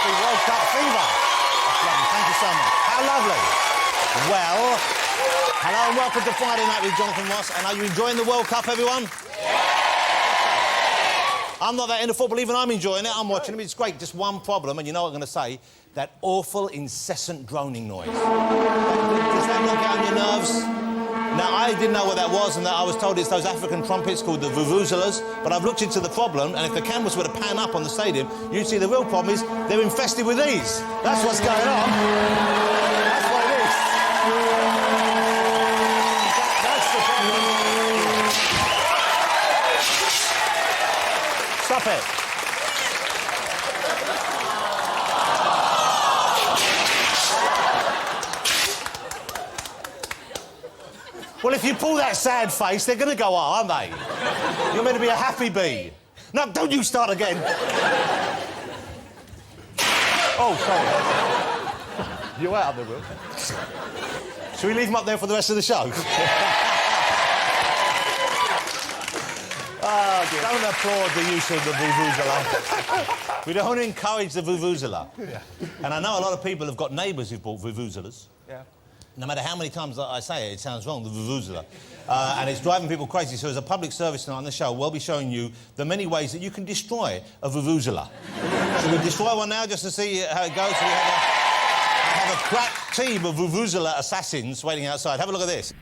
happy World Cup fever. That's lovely. Thank you so much. How lovely. Well, hello and welcome to Friday Night with Jonathan Ross. And are you enjoying the World Cup, everyone? I'm not that into football, even I'm enjoying it. I'm watching it. It's great. Just one problem, and you know what I'm going to say, that awful, incessant droning noise. Does that not get on your nerves? Now, I didn't know what that was, and I was told it's those African trumpets called the vuvuzelas, but I've looked into the problem, and if the cameras were to pan up on the stadium, you'd see the real problem is they're infested with these. That's what's going on. That's what it is. That's the problem. Stop it. Well, if you pull that sad face, they're going to go, aren't they? You're meant to be a happy bee. No, don't you start again. Oh, sorry. You're out of the room. Should we leave him up there for the rest of the show? Oh, dear. Don't applaud the use of the vuvuzela. We don't encourage the vuvuzela. Yeah. And I know a lot of people have got neighbours who've bought vuvuzelas. Yeah. No matter how many times I say it, it sounds wrong, the vuvuzela. And it's driving people crazy. So as a public service tonight on the show, we'll be showing you the many ways that you can destroy a vuvuzela. Should we destroy one now just to see how it goes? So we have a crack team of vuvuzela assassins waiting outside. Have a look at this.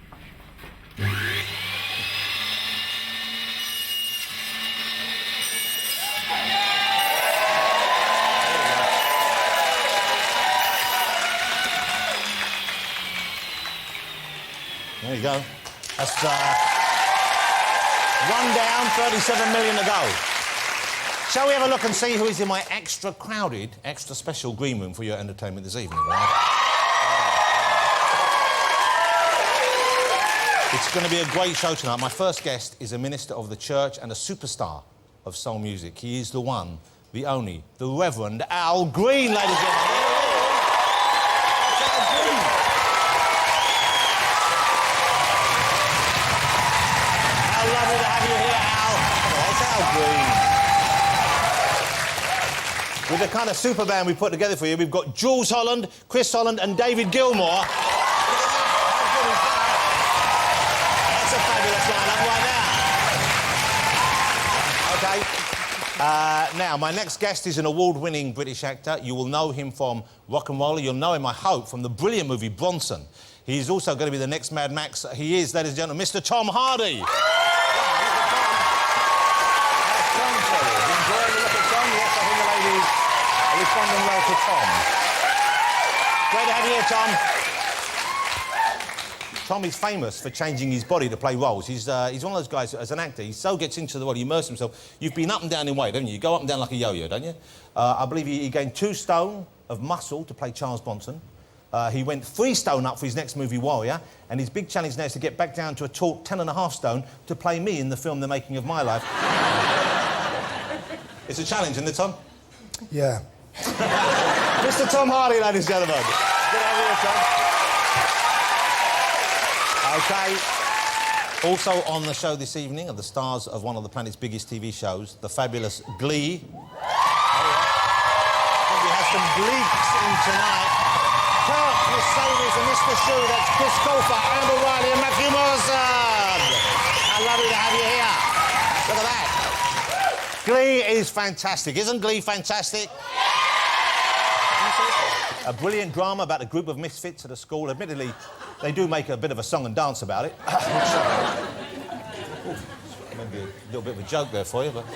There you go. That's one down, 37 million to go. Shall we have a look and see who is in my extra crowded, extra special green room for your entertainment this evening, right? It's going to be a great show tonight. My first guest is a minister of the church and a superstar of soul music. He is the one, the only, the Reverend Al Green, ladies and gentlemen. Lovely to have you here, Al. With the kind of super band we put together for you, we've got Jules Holland, Chris Holland and David Gilmour. That's a fabulous lineup right now. OK. Now, my next guest is an award-winning British actor. You will know him from Rock and Roller. You'll know him, I hope, from the brilliant movie Bronson. He's also going to be the next Mad Max. He is, ladies and gentlemen, Mr. Tom Hardy. Responding well to Tom. Great to have you here, Tom. Tom is famous for changing his body to play roles. He's one of those guys, as an actor, he so gets into the role, he immerses himself. You've been up and down in weight, haven't you? You go up and down like a yo-yo, don't you? I believe he gained 2 stone of muscle to play Charles Bronson. He went 3 stone up for his next movie, Warrior, and his big challenge now is to get back down to a taut 10.5 stone to play me in the film The Making of My Life. It's a challenge, isn't it, Tom? Yeah. Mr. Tom Hardy, ladies and gentlemen. Good to have you, Tom. OK. Also on the show this evening are the stars of one of the planet's biggest TV shows, the fabulous Glee. Oh, yeah. I think we have some Gleeks in tonight. Kirk, Miss Savers and Mr. Shue. That's Chris Colfer, Amber Riley and Matthew Morrison. How lovely to have you here. Look at that. Glee is fantastic. Isn't Glee fantastic? A brilliant drama about a group of misfits at a school. Admittedly, they do make a bit of a song and dance about it. Maybe a little bit of a joke there for you, but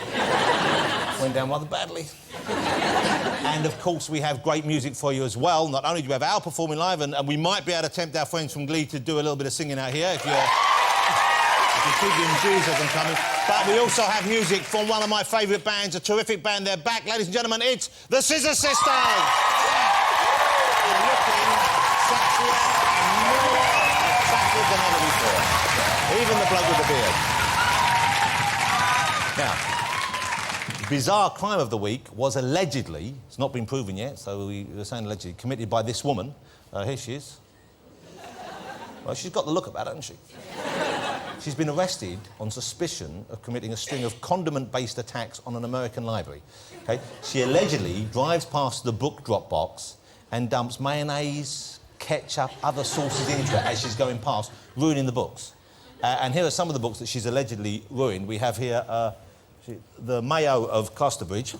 went down rather badly. And, of course, we have great music for you as well. Not only do we have Al performing live, and we might be able to tempt our friends from Glee to do a little bit of singing out here if you keep your enthusiasm coming. But we also have music from one of my favourite bands, a terrific band. They're back, ladies and gentlemen. It's the Scissor Sisters. Than ever before. Even the bloke with the beard. Now, bizarre crime of the week was allegedly, it's not been proven yet, so we were saying allegedly, committed by this woman. Here she is. Well, she's got the look about it, hasn't she? She's been arrested on suspicion of committing a string of condiment-based attacks on an American library. Okay? She allegedly drives past the book drop box and dumps mayonnaise, ketchup, other sauces into it as she's going past, ruining the books. And here are some of the books that she's allegedly ruined. We have here The Mayo of Casterbridge.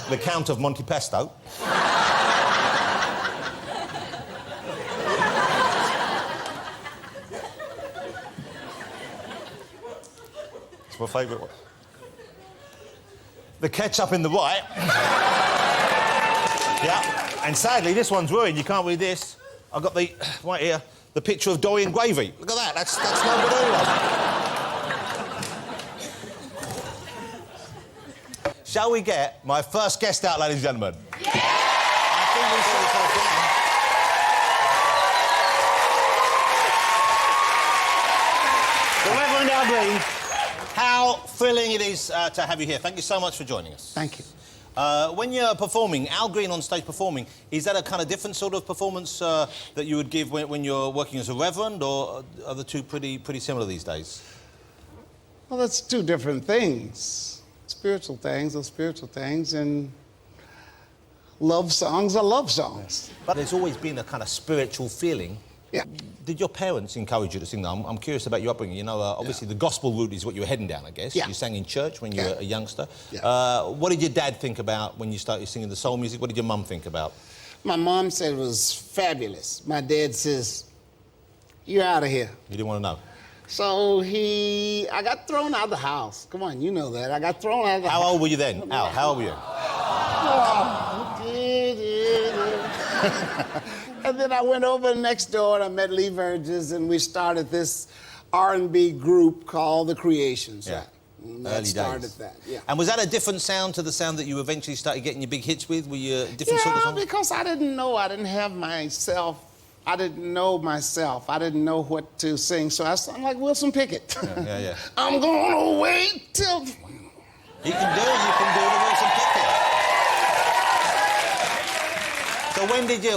the Count of Monte Pesto. It's my favourite one. The Ketchup in the Right. Yeah, and sadly, this one's ruined. You can't read this. I've got the, right here, the picture of Dorian Gravy. Look at that, that's no good anyway. Shall we get my first guest out, ladies and gentlemen? Yeah! I think we should have the Reverend Al Green, how thrilling it is to have you here. Thank you so much for joining us. Thank you. When you're performing, Al Green on stage performing, is that a kind of different sort of performance that you would give when you're working as a reverend, or are the two pretty similar these days? Well, that's two different things. Spiritual things are spiritual things, and love songs are love songs. But there's always been a kind of spiritual feeling. Yeah. Did your parents encourage you to sing that? I'm curious about your upbringing. You know, obviously the gospel route is what you were heading down, I guess. Yeah. You sang in church when you were a youngster. Yeah. What did your dad think about when you started singing the soul music? What did your mum think about? My mom said it was fabulous. My dad says, "You're out of here." You didn't want to know? So I got thrown out of the house. Come on, you know that. I got thrown out of the house. How old were you then? Al, how old were you? And then I went over next door and I met Lee Verges, and we started this R&B group called The Creations. Yeah. And that Early started days. that, yeah. And was that a different sound to the sound that you eventually started getting your big hits with? Were you a different sort of song? Yeah, because I didn't know. I didn't have myself. I didn't know myself. I didn't know what to sing. So I sound like Wilson Pickett. Yeah. I'm gonna wait till... You can do the Wilson Pickett. So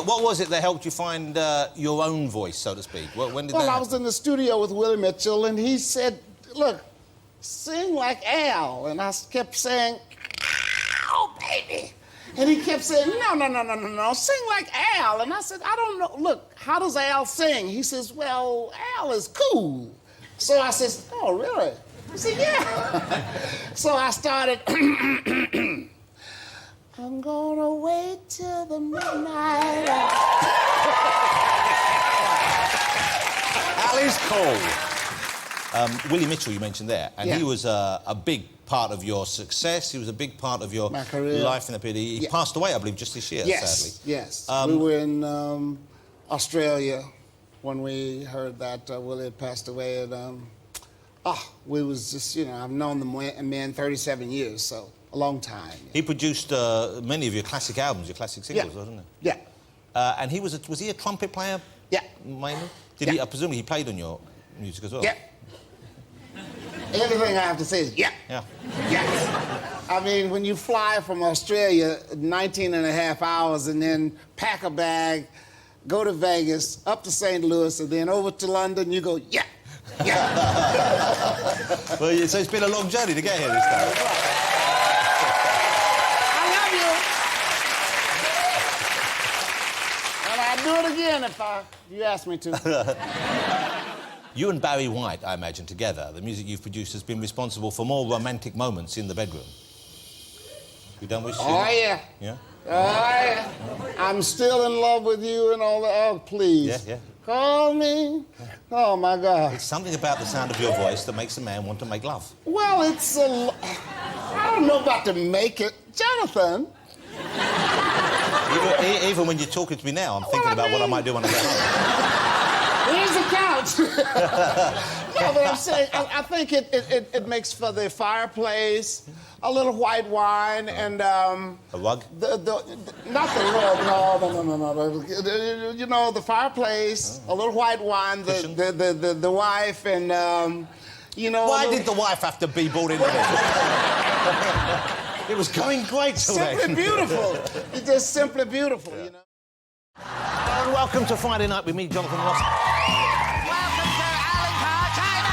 what was it that helped you find your own voice, so to speak? When did that I was in the studio with Willie Mitchell, and he said, "Look, sing like Al." And I kept saying, "Oh, baby." And he kept saying, no, sing like Al. And I said, "I don't know. Look, how does Al sing?" He says, "Well, Al is cool." So I says, "Oh, really?" He said, "Yeah." So I started... I'm gonna wait till the midnight hour. Al is cool. Willie Mitchell, you mentioned there, and he was a big part of your success. He was a big part of your life in the period. He passed away, I believe, just this year, sadly. Yes. We were in Australia when we heard that Willie had passed away, and we was just, you know, I've known the man 37 years, so a long time. He produced many of your classic albums, your classic singles, wasn't he? Yeah. And he was he a trumpet player? Yeah. Mainly? Did he? Presumably he played on your music as well. Yeah. Everything I have to say is yeah. Yeah. Yes. I mean, when you fly from Australia 19 and a half hours and then pack a bag, go to Vegas, up to St. Louis, and then over to London, you go, yeah. Well, so it's been a long journey to get here this time. I love you. And I'd do it again if you asked me to. You and Barry White, I imagine, together, the music you've produced has been responsible for more romantic moments in the bedroom. You done with Oh, yeah. Yeah? Oh, yeah. I'm still in love with you and all that. Oh, please. Yeah. Call me. Oh, my God. It's something about the sound of your voice that makes a man want to make love. Well, it's I don't know about to make it. Jonathan. Even when you're talking to me now, I'm thinking about what I might do when I get home. Here's the couch. No, but I'm saying, I think it makes for the fireplace, a little white wine, and... a rug? Not the rug, no. You know, the fireplace, a little white wine, the wife, and, you know... Why did the wife have to be brought into this? It was going great till then. Simply beautiful. It's just simply beautiful, you know. Welcome to Friday Night with me, Jonathan Ross. Welcome to Alan Carr, China!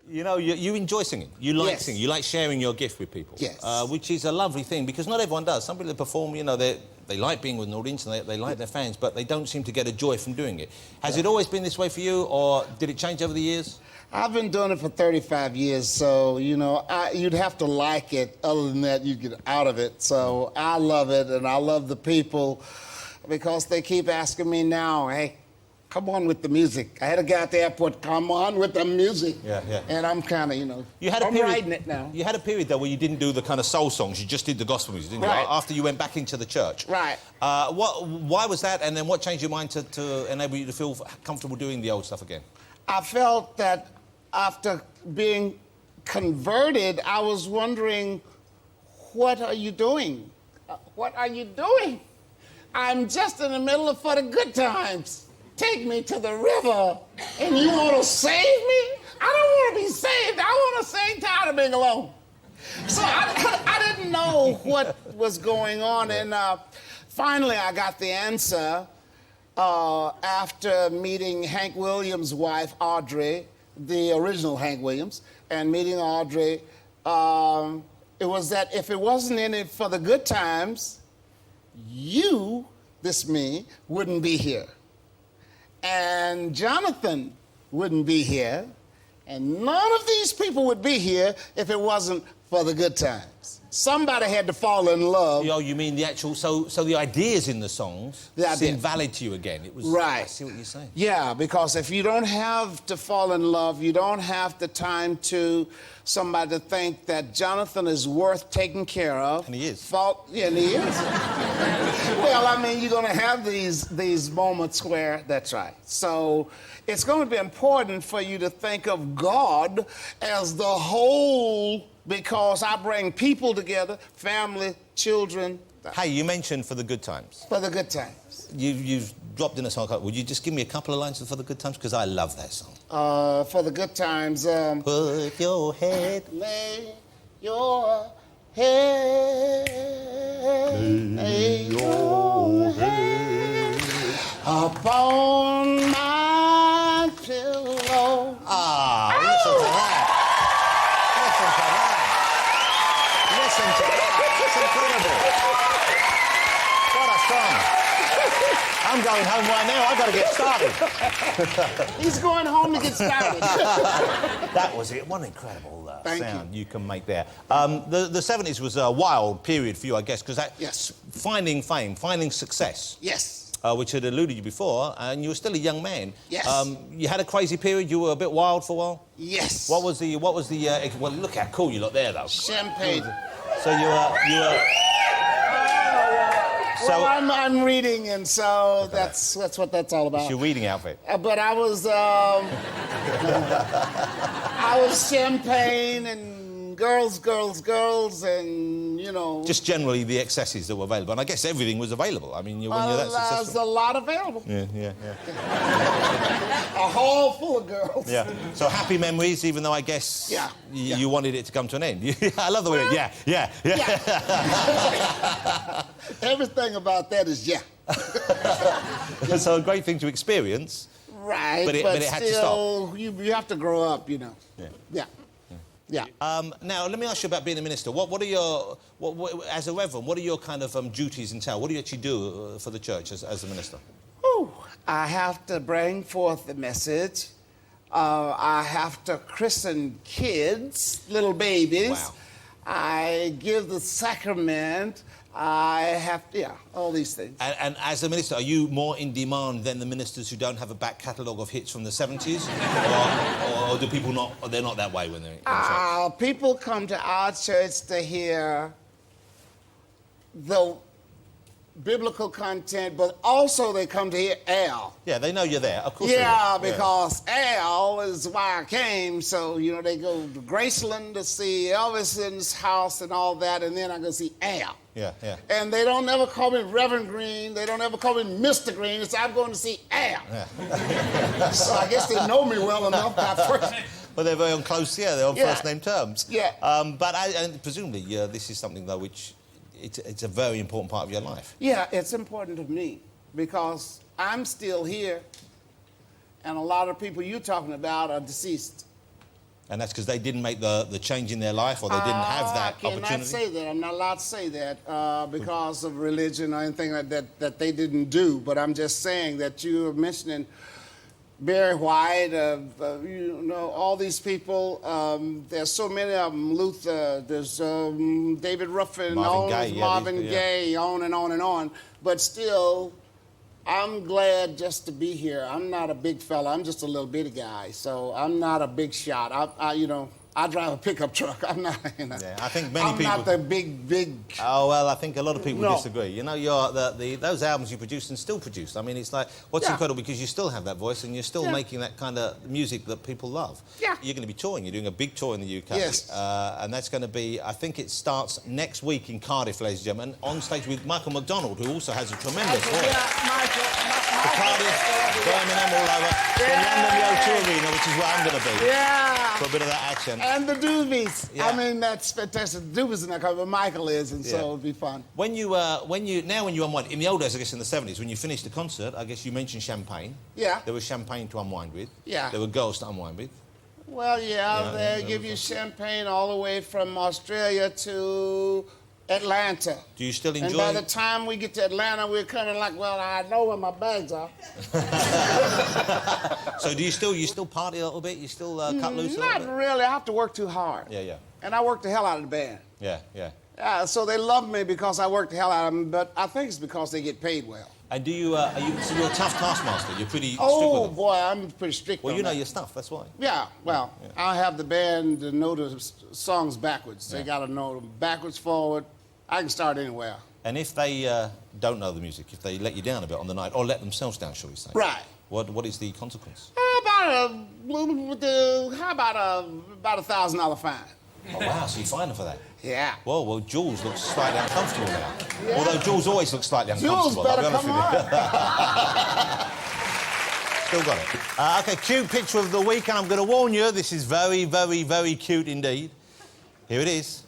You know, you enjoy singing. You like Yes. singing. You like sharing your gift with people. Yes. Which is a lovely thing, because not everyone does. Some people that perform, you know, they like being with an audience and they like their fans, but they don't seem to get a joy from doing it. Has it always been this way for you, or did it change over the years? I've been doing it for 35 years, so, you know, you'd have to like it. Other than that, you'd get out of it. So I love it, and I love the people, because they keep asking me now, hey, come on with the music. I had a guy at the airport, come on with the music. Yeah, yeah. And I'm kind of, you know, I'm period, riding it now. You had a period, though, where you didn't do the kind of soul songs. You just did the gospel music, didn't Right. you? After you went back into the church. Right. Why was that, and then what changed your mind to enable you to feel comfortable doing the old stuff again? I felt that after being converted, I was wondering, what are you doing? What are you doing? I'm just in the middle of For the Good Times. Take me to the river, and you want to save me? I don't want to be saved. I want to sing Tired of Being Alone. So I didn't know what was going on, and finally I got the answer after meeting Hank Williams' wife, Audrey, the original Hank Williams, and meeting Audrey. It was that if it wasn't in it for the good times, you, this me, wouldn't be here. And Jonathan wouldn't be here. And none of these people would be here if it wasn't for the good times. Somebody had to fall in love. Oh, you mean the actual... So the ideas in the songs seemed valid to you again. It was... Right. I see what you're saying. Yeah, because if you don't have to fall in love, you don't have the time to somebody to think that Jonathan is worth taking care of. And he is. Yeah, and he is. Well, I mean, you're going to have these moments where... That's right. So it's going to be important for you to think of God as the whole, because I bring people together, family, children. Hey, you mentioned For the Good Times. For the good times. You've dropped in a song. Would you just give me a couple of lines For the Good Times? Because I love that song. For the good times. Put your head... Lay your head. Lay your head upon my pillow. Ah, listen to that. Listen to that. That's incredible. What a song. I'm going home right now. I've got to get started. He's going home to get started. That was it. What an incredible Thank sound you can make there. The 70s was a wild period for you, I guess, because that... Yes. Finding fame, finding success. Yes. Which had eluded you before, and you were still a young man. Yes. You had a crazy period. You were a bit wild for a while. Yes. What was the? Well, look how cool you look there, though. Champagne. So you were. Well, I'm reading, and so that's what that's all about. It's your reading outfit. But I was I was champagne and girls, and you know. Just generally the excesses that were available, and I guess everything was available. I mean, when you're that successful. There's a lot available. Yeah. A hall full of girls. Yeah. So happy memories, even though I guess you wanted it to come to an end. I love the way. Yeah. Everything about that is So a great thing to experience. Right. But it had to stop. You have to grow up, you know. Yeah. Now, let me ask you about being a minister. What are your, as a reverend, what are your kind of duties entail? What do you actually do for the church as a minister? I have to bring forth the message. I have to christen kids, little babies. Wow. I give the sacrament. I have to, all these things. And as a minister, are you more in demand than the ministers who don't have a back catalogue of hits from the 70s? or do people not, or they're not that way when they're in church? People come to our church to hear the biblical content, but also they come to hear Al. Yeah, they know you're there. Of course Yeah, they do. because Al is why I came. So, you know, they go to Graceland to see Elvis's house and all that, and then I go see Al. Yeah. And they don't ever call me Reverend Green. They don't ever call me Mr. Green. It's I'm going to see Al. Yeah. So I guess they know me well enough by first. Well, they're very on close, they're on first name terms. Yeah. But and presumably, this is something, though, which it's a very important part of your life. Yeah, it's important to me because I'm still here, and a lot of people you're talking about are deceased. And that's because they didn't make the change in their life, or they didn't have that I cannot opportunity? say that. I'm not allowed to say that because of religion or anything like that they didn't do. But I'm just saying that you were mentioning Barry White, you know, all these people. There's so many of them. Luther, there's David Ruffin, Marvin Gaye, on and on and on. But still, I'm glad just to be here. I'm not a big fella. I'm just a little bitty guy. So I'm not a big shot. I drive a pickup truck. I'm not. You know, Yeah, I think many I'm people. not the big. Oh well, I think a lot of people No. disagree. You know, those albums you produced and still produce. I mean, it's like what's incredible because you still have that voice and you're still making that kind of music that people love. Yeah. You're going to be touring. You're doing a big tour in the UK. Yes. And that's going to be. I think it starts next week in Cardiff, ladies and gentlemen, on stage with Michael McDonald, who also has a tremendous voice. Yeah, For Cardiff, Birmingham, all over. The London O2 Arena, which is where I'm going to be. Yeah. For a bit of that action. And the Doobies. Yeah. I mean, that's fantastic. The Doobies in that cover, but Michael is, and so it'll be fun. When you unwind, in the old days, I guess in the 70s, when you finished the concert, I guess you mentioned champagne. Yeah. There was champagne to unwind with. Yeah. There were girls to unwind with. Well, they give you champagne all the way from Australia to Atlanta. Do you still enjoy And by the time we get to Atlanta, we're kind of like, well, I know where my bags are. So do you still party a little bit? You still cut loose a little Not bit? really. I have to work too hard. Yeah. And I work the hell out of the band. Yeah. So they love me because I work the hell out of them, but I think it's because they get paid well. And do you, so you're a tough taskmaster? You're pretty strict Oh, with them? boy, I'm pretty strict Well, on you know that. your stuff, that's why. Yeah, well, I have the band to know the songs backwards. They got to know them backwards, forward. I can start anywhere. And if they don't know the music, if they let you down a bit on the night, or let themselves down, shall we say? Right. What is the consequence? How about a $1,000 fine? Oh, wow, so you fine them for that? Yeah. Well, Jules looks slightly uncomfortable now. Yeah. Although Jules always looks slightly Jules uncomfortable. better I'll be honest come with on. you. Still got it. OK, cute picture of the week, and I'm going to warn you, this is very, very, very cute indeed. Here it is.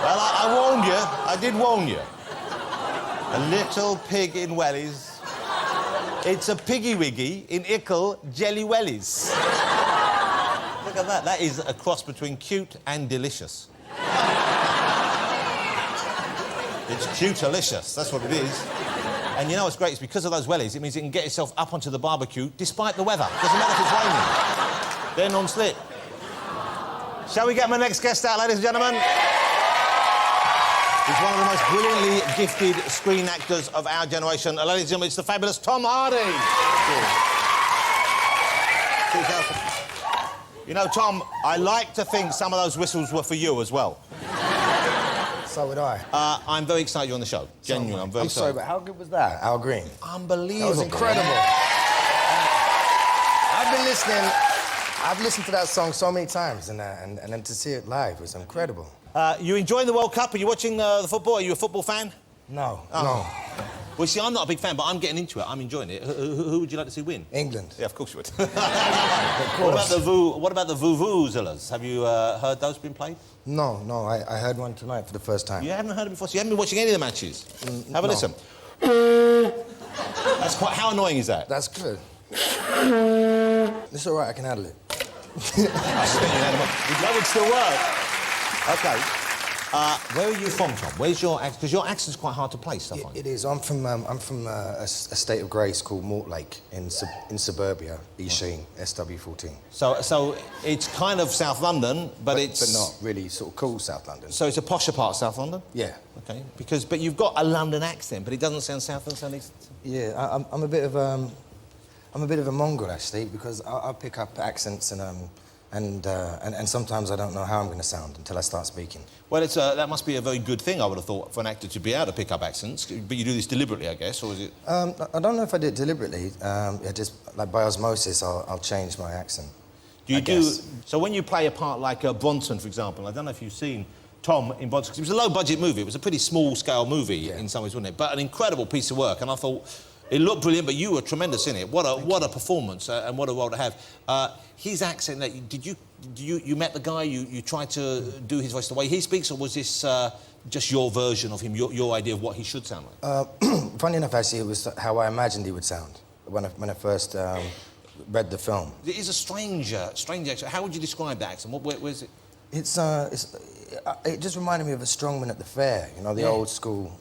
Well, I warned you. I did warn you. A little pig in wellies. It's a piggy wiggy in ickle jelly wellies. Look at that. That is a cross between cute and delicious. It's cute-alicious. That's what it is. And you know what's great? It's because of those wellies. It means it can get itself up onto the barbecue despite the weather. Doesn't matter if it's raining. They're non-slip. Shall we get my next guest out, ladies and gentlemen? He's one of the most brilliantly gifted screen actors of our generation. Ladies and gentlemen, it's the fabulous Tom Hardy. You know, Tom, I like to think some of those whistles were for you as well. So would I. I'm very excited you're on the show. Genuinely, I'm very excited. sorry, but how good was that? Al Green. Unbelievable. That was incredible. I've listened to that song so many times, and then to see it live was incredible. You enjoying the World Cup? Are you watching the football? Are you a football fan? No. Well, see, I'm not a big fan, but I'm getting into it. I'm enjoying it. Who would you like to see win? England. Yeah, of course you would. Of course. What about the vuvuzelas? Have you heard those been played? No, I heard one tonight for the first time. You haven't heard it before, so you haven't been watching any of the matches? Have a listen. That's quite... How annoying is that? That's good. It's all right, I can handle it. That would still work. OK. Where are you from, Tom? Where's your accent? Because your accent's quite hard to place, stuff like It is. I'm from a state of grace called Mortlake in suburbia, East Sheen, SW14. So it's kind of South London, but it's... But not really sort of cool South London. So it's a posher part of South London? Yeah. OK. But you've got a London accent, but it doesn't sound South and sound East. Yeah, I'm a bit of a mongrel actually, because I pick up accents and sometimes I don't know how I'm going to sound until I start speaking. Well, that must be a very good thing, I would have thought, for an actor to be able to pick up accents. But you do this deliberately, I guess, or is it? I don't know if I did it deliberately. Just like by osmosis, I'll change my accent. So when you play a part like Bronson, for example, I don't know if you've seen Tom in Bronson, 'cause it was a low-budget movie. It was a pretty small-scale movie in some ways, wasn't it? But an incredible piece of work, and I thought it looked brilliant. But you were tremendous in it. What a performance and what a role to have. His accent. you met the guy, you tried to do his voice the way he speaks, or was this just your version of him, your idea of what he should sound like? Funny enough, actually, it was how I imagined he would sound when I first read the film. It is a strange accent. How would you describe that accent? Where's it? It just reminded me of a strongman at the fair, you know, the old school...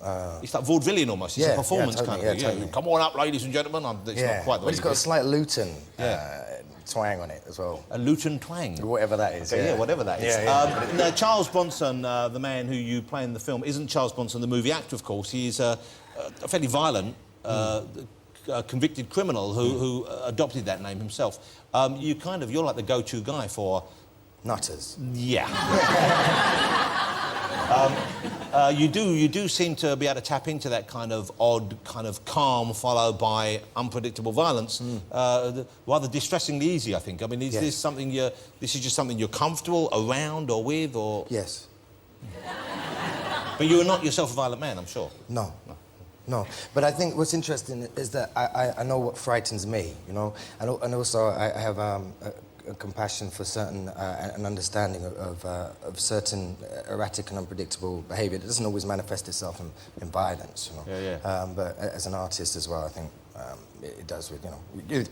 It's like vaudevillian almost. It's a performance totally, kind of thing. totally. Come on up, ladies and gentlemen. It's not quite the way but it's got a slight Luton Yeah. twang on it as well. A Luton twang. Whatever that is. Okay, yeah, whatever that is. Yeah. Now, Charles Bronson, the man who you play in the film, isn't Charles Bronson, the movie actor, of course. He's a fairly violent, convicted criminal who adopted that name himself. You're like the go-to guy for... Nutters. Yeah. You do seem to be able to tap into that kind of odd, kind of calm, followed by unpredictable violence. Rather distressingly easy, I think. I mean, is this something this is just something you're comfortable around or with, or? Yes. But you're not yourself a violent man, I'm sure. No. But I think what's interesting is that I know what frightens me, you know, and also I have a compassion for certain an understanding of certain erratic and unpredictable behaviour. It doesn't always manifest itself in violence, you know. But as an artist as well, I think it does. With, you know,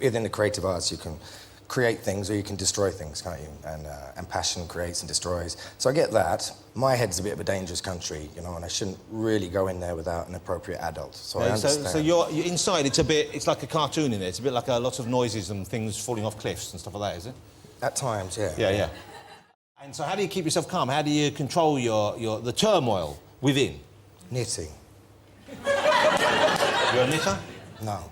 within the creative arts, you can create things or you can destroy things, can't you? And passion creates and destroys. So I get that. My head's a bit of a dangerous country, you know, and I shouldn't really go in there without an appropriate adult. So I understand. So you're inside. It's like a cartoon in there. It's a bit like a lot of noises and things falling off cliffs and stuff like that, is it? At times, yeah. Yeah. And so how do you keep yourself calm? How do you control the turmoil within? Knitting. You're a knitter? No.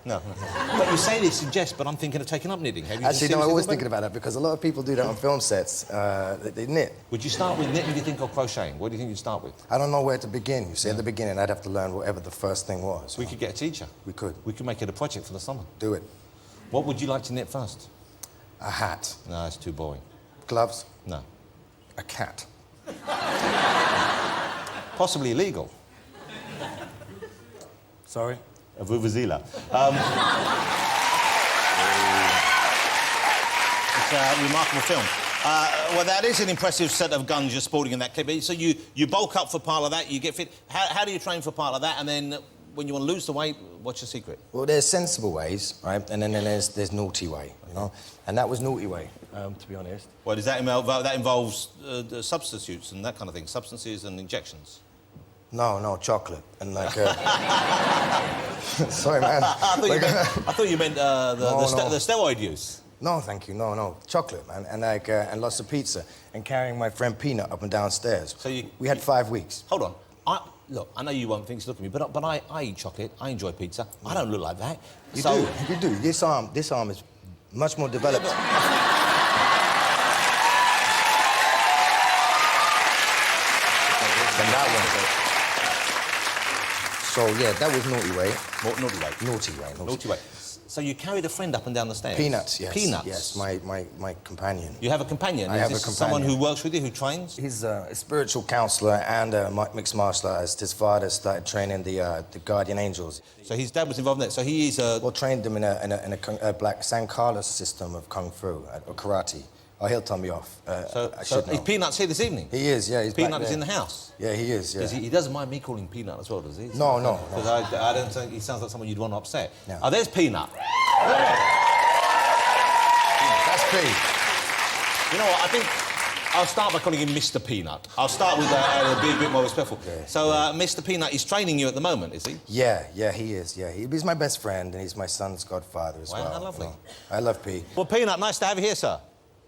But you say this in jest, but I'm thinking of taking up knitting. Have you Actually, no, I was thinking about that because a lot of people do that on film sets. They knit. Would you start with knitting, do you think, or crocheting? What do you think you'd start with? I don't know where to begin. You see, at the beginning, I'd have to learn whatever the first thing was. We could get a teacher. We could. We could make it a project for the summer. Do it. What would you like to knit first? A hat. No, it's too boring. Gloves. No. A cat. Possibly illegal. Sorry? A vuvuzela. It's a remarkable film. Well, that is an impressive set of guns you're sporting in that clip. So you bulk up for part of that, you get fit. How do you train for part of that? And then when you want to lose the weight, what's your secret? Well, there's sensible ways, right? And then there's naughty way, you know? And that was naughty way, to be honest. Well, does that involves the substitutes and that kind of thing? Substances and injections? No, chocolate. And like... Sorry, man. I thought you meant the steroid use. No, thank you. No. Chocolate, man. And like, and lots of pizza. And carrying my friend Peanut up and downstairs. So we had 5 weeks. Hold on. Look, I know you won't think to look at me, but I eat chocolate. I enjoy pizza. I don't look like that. You do. This arm is much more developed. Than that one. So yeah, that was naughty way. Naughty way. So you carried a friend up and down the stairs? Peanuts, yes. Peanuts? Yes, my companion. You have a companion? I have a companion. Someone who works with you, who trains? He's a spiritual counsellor and a mixed martial artist. His father started training the guardian angels. So his dad was involved in that. So he is a... Well, trained them in a black San Carlos system of kung fu or karate. Oh, he'll tell me off. So is Peanuts here this evening? He is, yeah. He's Peanut is in the house? Yeah, he is, yeah. He doesn't mind me calling Peanut as well, does he? No. Because I don't think he sounds like someone you'd want to upset. No. Oh, there's Peanut. That's Pete. You know what, I think I'll start by calling him Mr. Peanut. I'll start with be a bit more respectful. Yeah. So, Mr. Peanut, he's training you at the moment, is he? Yeah, he is, yeah. He's my best friend and he's my son's godfather as well. Wow, how lovely. You know. I love Pete. Well, Peanut, nice to have you here, sir.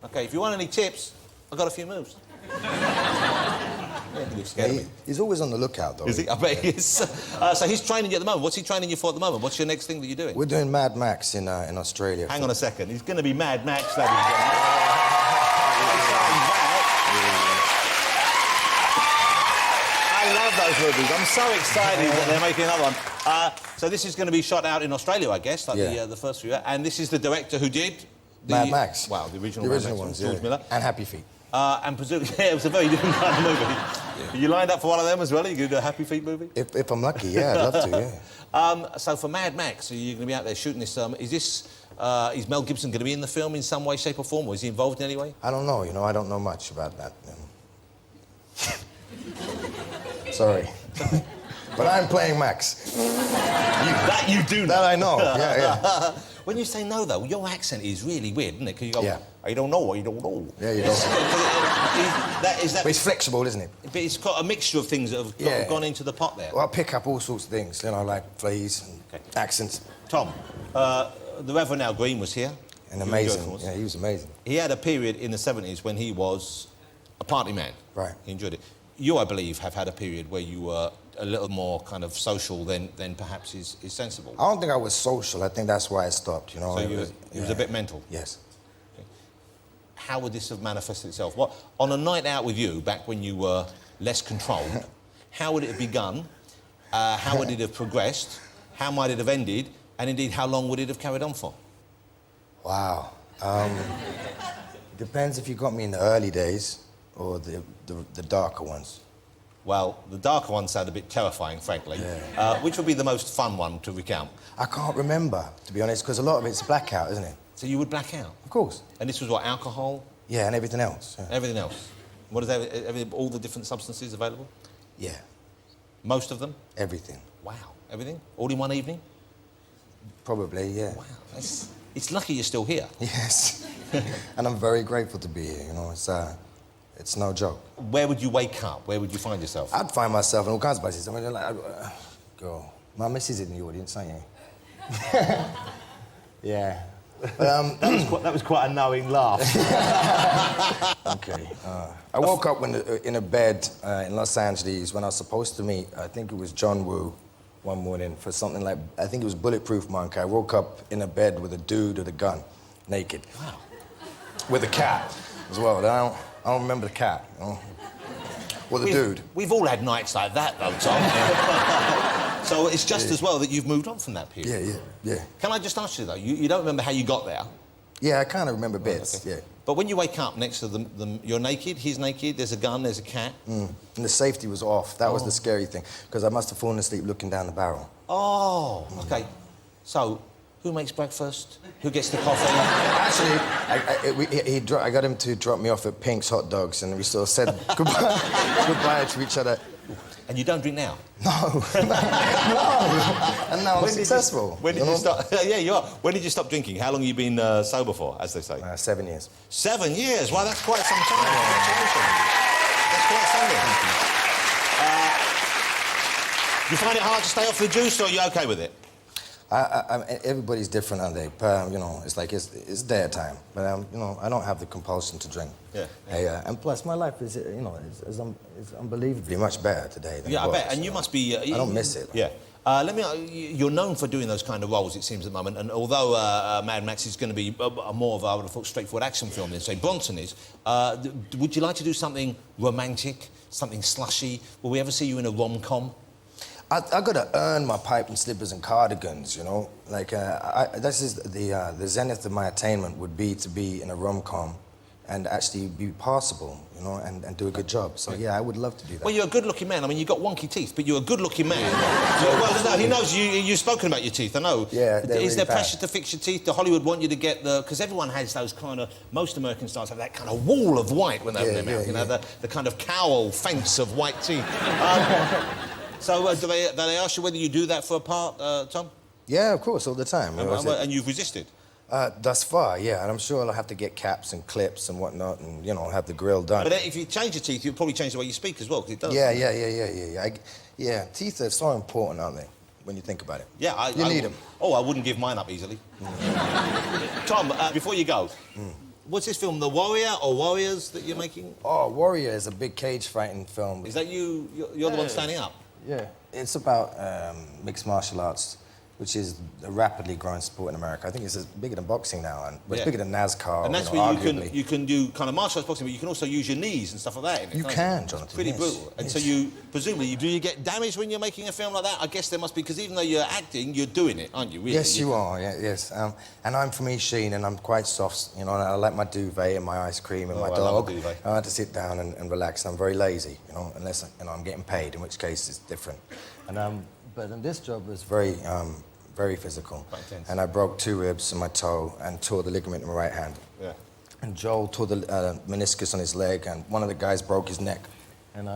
OK, if you want any tips, I've got a few moves. He's always on the lookout, though. Is he? I bet he is. So he's training you at the moment. What's he training you for at the moment? What's your next thing that you're doing? We're doing Mad Max in Australia. Hang on a second. He's going to be Mad Max, ladies and gentlemen. I love those movies. I'm so excited that they're making another one. So this is going to be shot out in Australia, I guess, like the first few. And this is the director who did... Mad Max. Wow, the original Mad Max ones, George Miller. And Happy Feet. And presumably, it was a very different kind of movie. Are you lined up for one of them as well? Are you going to do a Happy Feet movie? If I'm lucky, yeah, I'd love to, yeah. So for Mad Max, are you going to be out there shooting this... is this Is Mel Gibson going to be in the film in some way, shape or form, or is he involved in any way? I don't know, you know, I don't know much about that. Sorry. But I'm playing Max. That you do know. That I know, yeah. When you say no, though, your accent is really weird, isn't it? Because you go, Yeah. I don't know, I don't know. Yeah, you don't. But But it's flexible, isn't it? But it's got a mixture of things that have gone into the pot there. Well, I pick up all sorts of things, you know, like fleas and accents. Tom, the Reverend Al Green was here. And amazing. Yeah, he was amazing. He had a period in the 70s when he was a party man. Right. He enjoyed it. You, I believe, have had a period where you were a little more kind of social than perhaps is sensible. I don't think I was social. I think that's why I stopped, you know. So it was a bit mental? Yes. Okay. How would this have manifested itself? What, on a night out with you, back when you were less controlled, how would it have begun? How would it have progressed? How might it have ended? And indeed, how long would it have carried on for? Wow. Depends if you got me in the early days or the darker ones. Well, the darker ones sound a bit terrifying, frankly. Yeah. Which would be the most fun one to recount? I can't remember, to be honest, because a lot of it's blackout, isn't it? So you would black out? Of course. And this was what, alcohol? Yeah, and everything else. Yeah. Everything else? What is that, all the different substances available? Yeah, Most of them? everything. Wow. Everything? All in one evening? Probably, yeah. Wow. It's lucky you're still here. Yes. And I'm very grateful to be here, you know. It's no joke. Where would you wake up? Where would you find yourself? I'd find myself in all kinds of places. I mean, like, girl, my missus is in the audience, ain't you? Yeah. That was quite a knowing laugh. Okay. I woke up in a bed in Los Angeles when I was supposed to meet, I think it was John Woo, one morning for something like, I think it was Bulletproof Monk. I woke up in a bed with a dude with a gun, naked. Wow. With a cat as well. I don't remember the cat, you know. Or the dude. We've all had nights like that, though, Tom. So it's just as well that you've moved on from that period. Yeah. Can I just ask you, though, you don't remember how you got there? Yeah, I kind of remember bits, yeah. But when you wake up next to them, you're naked, he's naked, there's a gun, there's a cat. And the safety was off. That was the scary thing, because I must have fallen asleep looking down the barrel. Oh, OK. So, who makes breakfast? Who gets the coffee? Actually, I got him to drop me off at Pink's Hot Dogs, and we sort of said goodbye to each other. And you don't drink now? No. And now I'm successful. When did you stop? Yeah, you are. When did you stop drinking? How long have you been sober for, as they say? 7 years. 7 years? Well, that's quite some time. That's quite something. You find it hard to stay off the juice, or are you OK with it? Everybody's different, aren't they? You know, it's like it's their time, but you know, I don't have the compulsion to drink. Yeah. And plus, my life is, you know, is unbelievably much better today than Yeah, it was. I bet. And you must be. I don't miss it. Yeah. You're known for doing those kind of roles, it seems, at the moment. And although Mad Max is going to be more of a, I would have thought, straightforward action film than, say, Bronson is, would you like to do something romantic, something slushy? Will we ever see you in a rom-com? I got to earn my pipe and slippers and cardigans, you know. Like, this is the zenith of my attainment would be to be in a rom-com and actually be passable, you know, and do a good job. So, yeah, I would love to do that. Well, you're a good-looking man. I mean, you've got wonky teeth, but you're a good-looking man. Well, no, he knows you've spoken about your teeth, I know. Yeah, Is there pressure to fix your teeth? Do Hollywood want you to get the... Because everyone has those kind of... Most American stars have that kind of wall of white when they open their mouth, you know, the kind of cowl fence of white teeth. So, do they ask you whether you do that for a part, Tom? Yeah, of course, all the time. And you've resisted? Thus far, yeah, and I'm sure I'll have to get caps and clips and whatnot and, you know, have the grill done. But if you change your teeth, you'll probably change the way you speak as well, because it does. Yeah, teeth are so important, aren't they, when you think about it? Yeah, You need them. Oh, I wouldn't give mine up easily. Tom, before you go, what's this film, The Warrior or Warriors that you're making? Oh, Warrior is a big cage fighting film. Is that you? You're the one standing up? Yeah. It's about mixed martial arts, which is a rapidly growing sport in America. I think it's bigger than boxing now, and it's bigger than NASCAR. And that's where you can do kind of martial arts boxing, but you can also use your knees and stuff like that. You can, Jonathan. It's pretty brutal. And so you presumably do you get damaged when you're making a film like that? I guess there must be, because even though you're acting, you're doing it, aren't you? Really? Yes, you are. Yeah, yes. And I'm from East Sheen, and I'm quite soft. You know, and I like my duvet and my ice cream and my dog. I love a duvet. I like to sit down and relax. I'm very lazy, you know, unless I'm getting paid, in which case it's different. And but this job was very very physical. Quite intense. And I broke 2 ribs in my toe and tore the ligament in my right hand. Yeah. And Joel tore the meniscus on his leg, and one of the guys broke his neck. And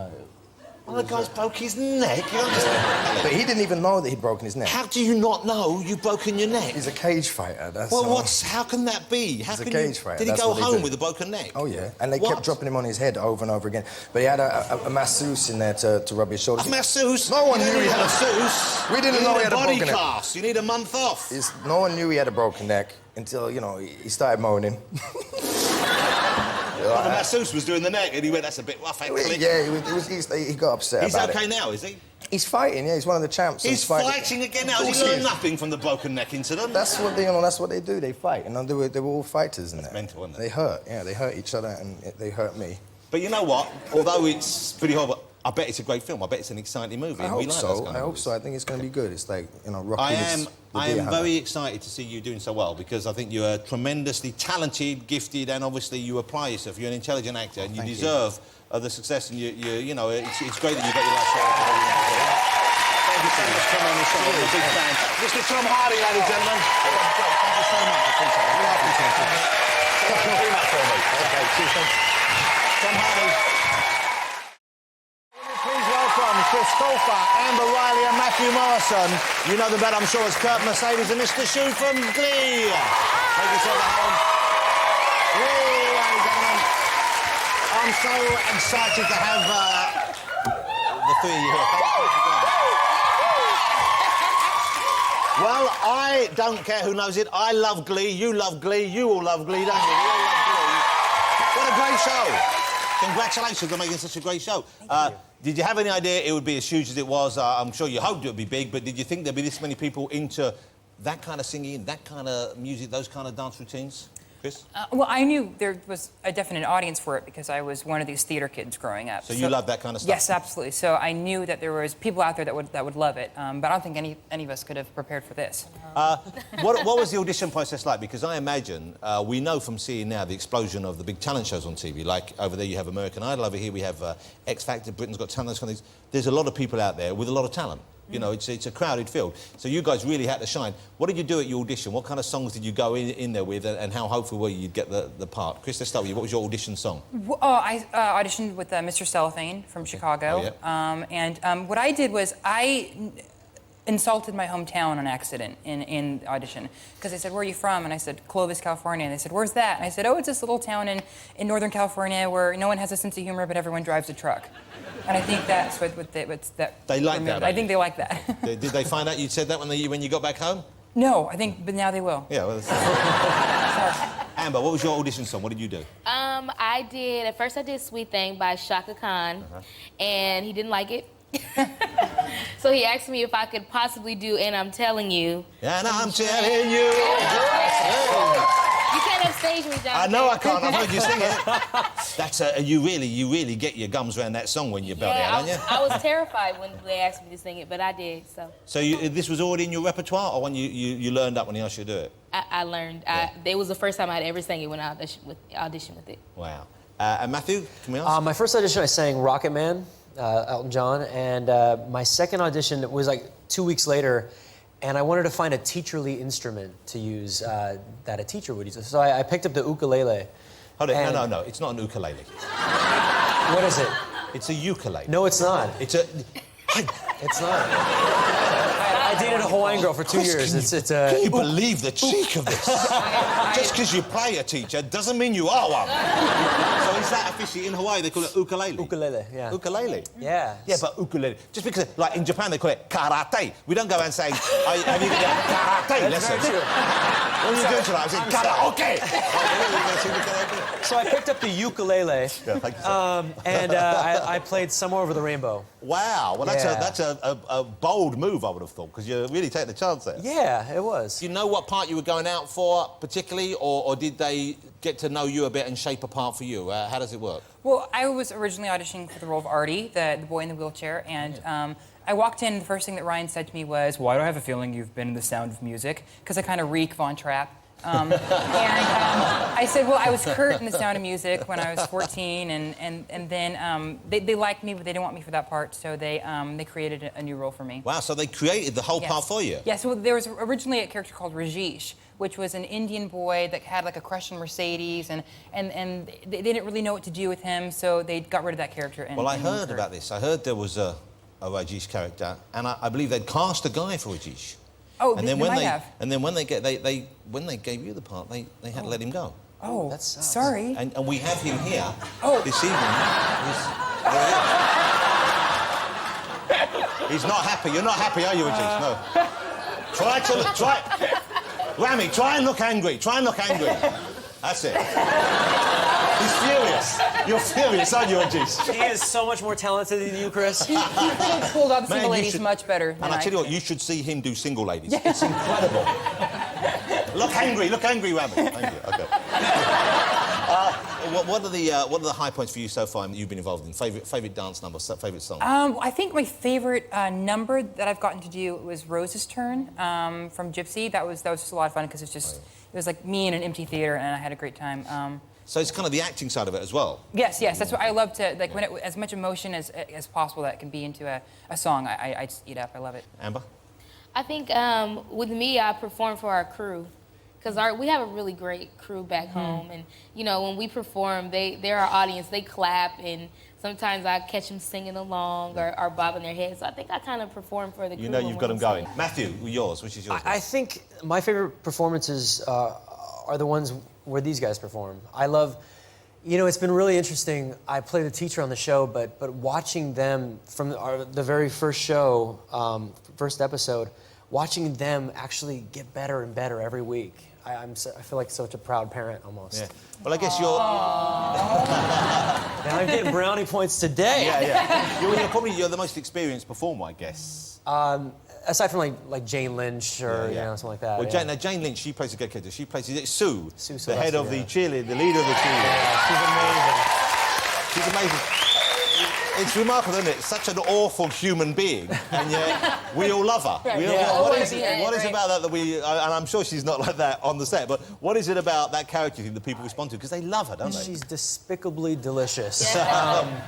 One of the guys broke his neck. You understand? but he didn't even know that he'd broken his neck. How do you not know you've broken your neck? He's a cage fighter. That's Well, all. how can that be? How He's a can cage fighter. Did he That's go what they home do. with a broken neck? Oh, yeah. And they What? kept dropping him on his head over and over again. But he had a masseuse in there to rub his shoulders. A masseuse? No one You knew don't he need had a masseuse. We didn't know he had a body broken neck. cast. You need a month off. No one knew he had a broken neck until, you know, he started moaning. Well, the masseuse was doing the neck, and he went, "That's a bit rough." Yeah, he got upset He's about okay it. now, is he? He's fighting, yeah. He's one of the champs. He's fighting again now. Of Has course he he learned is. nothing from the broken neck incident? That's what they, that's what they do. They fight, and they were all fighters in there. mental, isn't it? They hurt, yeah. They hurt each other, and they hurt me. But you know what? Although it's pretty horrible, I bet it's a great film. I bet it's an exciting movie. I and we hope like so. those kind of I hope movies. so. I think it's going to be good. It's like, you know, Rocky I was the am deer hunter. very excited to see you doing so well because I think you're tremendously talented, gifted, and obviously you apply yourself. You're an intelligent actor, and you Thank you. deserve the success. And you know, it's great that you got your last shot. Thank you so much for coming on the show. I'm a big fan. Mr. Tom Hardy, ladies and gentlemen. Thank you so much. I appreciate it. Really appreciate it. Do that for me. Okay, cheers. Thanks. Tom Hardy. Please welcome Christopher, Amber Riley and Matthew Morrison. You know them better, I'm sure, as Kurt Mercedes and Mr. Shue from Glee. Thank you so much. Ladies and gentlemen, I'm so excited to have the 3 of you here. Thank you. Well, I don't care who knows it. I love Glee, you love Glee, you all love Glee, don't you? You all love Glee. What a great show. Congratulations on making such a great show. Did you have any idea it would be as huge as it was? I'm sure you hoped it would be big, but did you think there'd be this many people into that kind of singing, that kind of music, those kind of dance routines? Chris? Well, I knew there was a definite audience for it because I was one of these theater kids growing up. So you love that kind of stuff? Yes, absolutely. So I knew that there was people out there that would love it, but I don't think any of us could have prepared for this. What was the audition process like? Because I imagine, we know from seeing now the explosion of the big talent shows on TV, like over there you have American Idol, over here we have X Factor, Britain's Got Talent, those kind of things. There's a lot of people out there with a lot of talent. You know, it's a crowded field. So you guys really had to shine. What did you do at your audition? What kind of songs did you go in there with, and how hopeful were you you'd get the part? Chris, let's start with you. What was your audition song? I auditioned with Mr. Cellophane from Chicago. Oh, yeah. What I did was I insulted my hometown on accident in the audition. Because they said, "Where are you from?" And I said, "Clovis, California." And they said, "Where's that?" And I said, "Oh, it's this little town in Northern California where no one has a sense of humor, but everyone drives a truck." And I think that's what they like that. I think they like that. Did they find out you said that when you got back home? No, I think, but now they will. Yeah. Well, Amber, what was your audition song? What did you do? At first I did Sweet Thing by Shaka Khan, and he didn't like it. So he asked me if I could possibly do And I'm Telling You. And I'm telling you. You can't upstage me, John. I know I can't. I've heard you sing it. That's you really get your gums around that song when you belt it out, don't you? I was terrified when they asked me to sing it, but I did, so. So this was already in your repertoire, or when you learned up when he asked you to do it? I learned. Yeah. It was the first time I'd ever sang it when I auditioned with it. Wow. And Matthew, can we ask? My first audition, I sang Rocket Man, Elton John, and my second audition was like 2 weeks later, and I wanted to find a teacherly instrument to use that a teacher would use. So I picked up the ukulele. Hold it. No. It's not an ukulele. What is it? It's a ukulele. No, it's not. It's a... It's not. I dated a Hawaiian girl for 2 years. Can you believe the cheek of this? Just because you play a teacher doesn't mean you are one. So is that officially in Hawaii? They call it ukulele. Ukulele, yeah. Ukulele. Yeah. Yeah, but ukulele. Just because, like in Japan, they call it karate. We don't go around saying, have you got karate lesson? What are you doing tonight? I'm saying karaoke. So I picked up the ukulele. Yeah, thank you, sir. And I played Somewhere Over the Rainbow. Wow. Well, that's a bold move, I would have thought, because you're really taking a chance there. Yeah, it was. Do you know what part you were going out for particularly, or did they get to know you a bit and shape a part for you? How does it work? Well, I was originally auditioning for the role of Artie, the boy in the wheelchair, and I walked in, the first thing that Ryan said to me was, "Why do I have a feeling you've been in The Sound of Music?" Because I kind of reek Von Trapp. I said, well, I was Kurt in The Sound of Music when I was 14, and then they liked me, but they didn't want me for that part, so they created a new role for me. Wow, so they created the whole part for you? Yes, well, there was originally a character called Rajesh, which was an Indian boy that had like a crush on Mercedes, and they didn't really know what to do with him, so they got rid of that character. Well, I heard about this. I heard there was a Rajesh character, and I believe they'd cast a guy for Rajesh. Oh, and then they when might have. And then when they gave you the part, they had to let him go. Oh, that sucks. Sorry. And we have him here this evening. He's not happy. You're not happy, are you, Rajesh? No. Try. Rami, try and look angry. Try and look angry. That's it. He's furious. You're furious, aren't you, Rajesh? He is so much more talented than you, Chris. He pulled out the single ladies much better than And I tell you what, you should see him do single ladies. It's incredible. Look angry, Rami. Thank you. Okay. What are the high points for you so far that you've been involved in? Favorite dance number, favorite song? I think my favorite number that I've gotten to do was Rose's Turn from Gypsy. That was just a lot of fun because it was like me in an empty theater and I had a great time. So it's kind of the acting side of it as well. Yes, that's what I love to like when as much emotion as possible that can be into a song. I just eat up. I love it. Amber? I think with me, I perform for our crew. Because we have a really great crew back home, and you know when we perform, they're our audience. They clap, and sometimes I catch them singing along or bobbing their heads. So I think I kind of perform for the crew. You know you've got them going. Matthew, yours. Which is yours? I think my favorite performances are the ones where these guys perform. I love, you know, it's been really interesting. I play the teacher on the show, but watching them from the very first show, first episode, watching them actually get better and better every week. I feel like such a proud parent almost. Yeah. Well, I guess you're. Now I'm getting brownie points today. Yeah. You're the most experienced performer, I guess. Aside from like Jane Lynch or you know something like that. Well, Jane Lynch, she plays a good character. She plays Sue, the head of the cheerleader, the leader of the cheerleader. Yeah, She's amazing. It's remarkable, isn't it? Such an awful human being, and yet we all love her. Right. What is it about that we... And I'm sure she's not like that on the set, but what is it about that character that people respond to? Because they love her, don't they? She's despicably delicious. I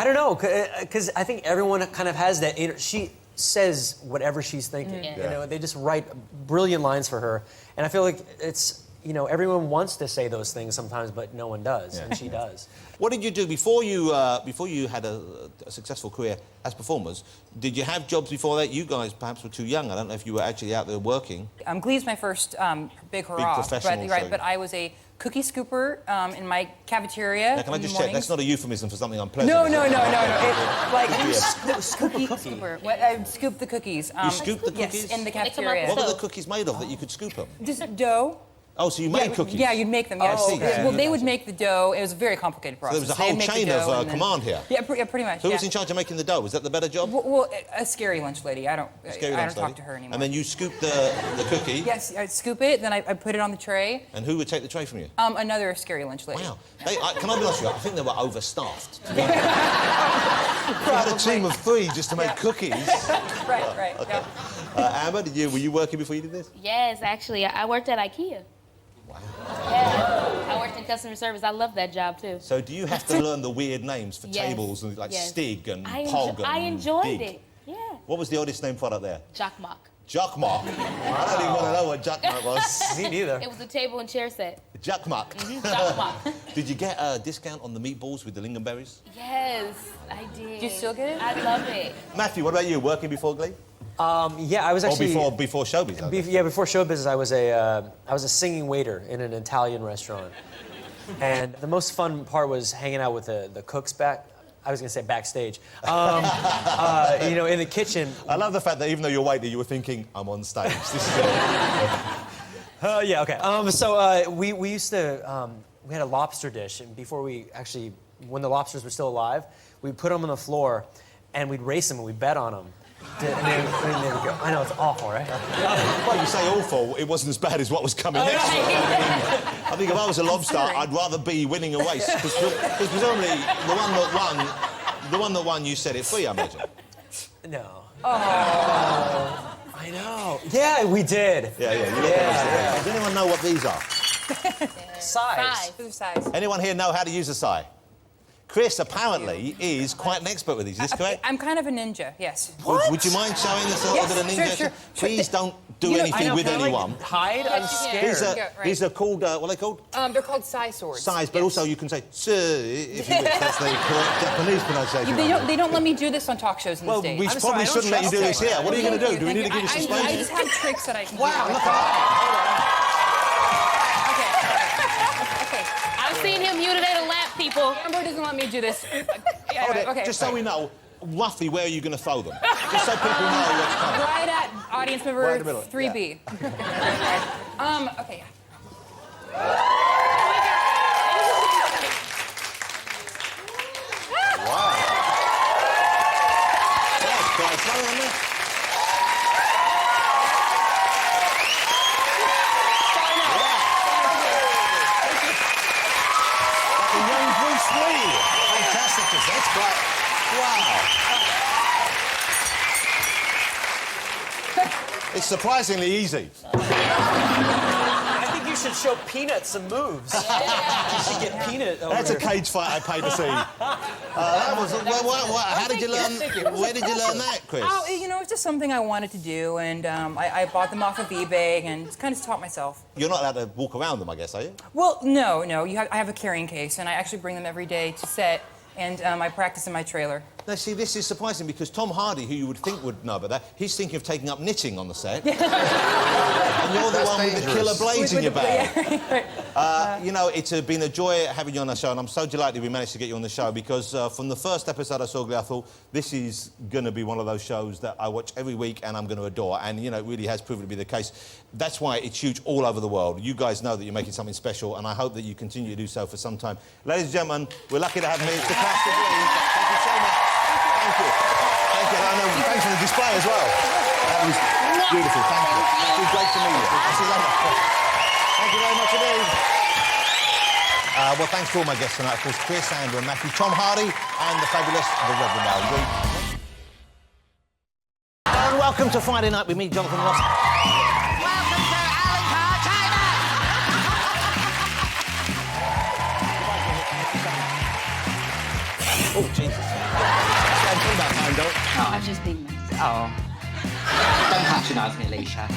don't know, because I think everyone kind of has that inner... She says whatever she's thinking. You know, they just write brilliant lines for her, and I feel like it's... You know, everyone wants to say those things sometimes, but no one does, and she does. What did you do before you had a successful career as performers? Did you have jobs before that? You guys perhaps were too young. I don't know if you were actually out there working. Glee's my first big hurrah. Professional show. But I was a cookie scooper in my cafeteria. Now, can I just in the check? That's not a euphemism for something unpleasant. No. Cookie scooper. I scoop the cookies. You scoop the cookies? Yes, in the cafeteria. What were the cookies made of that you could scoop them? Just dough. Oh, so you made cookies? Yeah, you'd make them, yes. Oh, okay. Well, they would make the dough. It was a very complicated process. So there was a whole chain of command here? Yeah, pretty much, Who was in charge of making the dough? Was that the better job? Well, a scary lunch lady. I don't talk to her anymore. And then you scoop the cookie? Yes, I'd scoop it, then I put it on the tray. And who would take the tray from you? Another scary lunch lady. Wow. Can I be honest with you? I think they were overstaffed. You had a team of 3 just to make cookies. Right. Okay. Amber, were you working before you did this? Yes, actually, I worked at IKEA. Wow. Yeah, I worked in customer service. I love that job too. So do you have to learn the weird names for tables and like Stig and Pog and I enjoyed Dig? it. Yeah. What was the oldest name product there? Jockmock. Jockmock. I don't even want to know what Jockmock was. Me neither. It was a table and chair set. Jockmock. Jockmock. Did you get a discount on the meatballs with the lingonberries? Yes, I did. Do you still get it? I love it. Matthew, what about you? Working before Glee? Yeah, I was actually... Or before showbiz? Before show business, I was a singing waiter in an Italian restaurant. And the most fun part was hanging out with the cooks I was going to say backstage. You know, in the kitchen. I love the fact that even though you're waiter, you were thinking, I'm on stage. This is it. Yeah, okay. So we used to... we had a lobster dish, and before when the lobsters were still alive, we'd put them on the floor, and we'd race them, and we'd bet on them. And then they would go. I know, it's awful, right? Well, you say awful, it wasn't as bad as what was coming next. I think if I was a lobster, I'd rather be winning a race. Because presumably, the one that won, you set it free, I imagine. No. Oh. I know. Yeah, we did. Yeah. Does anyone know what these are? Size. Those are size. Anyone here know how to use a sai? Chris apparently is quite an expert with these. Is this correct? I'm kind of a ninja, yes. Would you mind showing us a little bit of ninja? Sure. Please don't do anything with anyone. Like, hide? I'm scared. These are called, what are they called? They're called sai swords. Sais, but also you can say, sir, if you wish. That's the correct Japanese pronunciation. They don't let me do this on talk shows in the States. We probably shouldn't let you do this here. What are you going to do? Do we need to give you some space? I just have tricks that I can do. Wow, look at that. I've seen him mutilate a lap, people. Amber doesn't let me do this. Just so we know, roughly where are you going to throw them? Just so people know what's coming. Right at audience member Right in the middle, 3B. Okay. Wow. That's quite funny, isn't it? Like a young Bruce Lee. Fantastic. That's quite... Wow. It's surprisingly easy. I think you should show Peanut some moves. You should get Peanut over That's a here. cage fight I paid to see. That was... how did you learn... Where did you learn that, Chris? Oh, it's just something I wanted to do, and I bought them off of eBay and kind of taught myself. You're not allowed to walk around them, I guess, are you? Well, no. I have a carrying case, and I actually bring them every day to set, and I practice in my trailer. Now, see, this is surprising because Tom Hardy, who you would think would know about that, he's thinking of taking up knitting on the set. And you're the one with the killer blades in your bag. It's been a joy having you on the show, and I'm so delighted we managed to get you on the show because from the first episode I saw, I thought, this is going to be one of those shows that I watch every week and I'm going to adore. And, it really has proven to be the case. That's why it's huge all over the world. You guys know that you're making something special, and I hope that you continue to do so for some time. Ladies and gentlemen, we're lucky to have here the cast of Lee. Thank you so much. Thank you. Thank you. And thanks for the display as well. That was beautiful. Thank you. It's been great to meet you. This is lovely. Thank you very much indeed. Well, thanks to all my guests tonight. Of course, Chris, Andrew and Matthew, Tom Hardy, and the fabulous The Reverend Al Green. And welcome to Friday Night with me, Jonathan Ross. Welcome to Alan Carr, China! Oh, Jesus. Oh, I've just been... Oh. Don't patronise me, Alicia.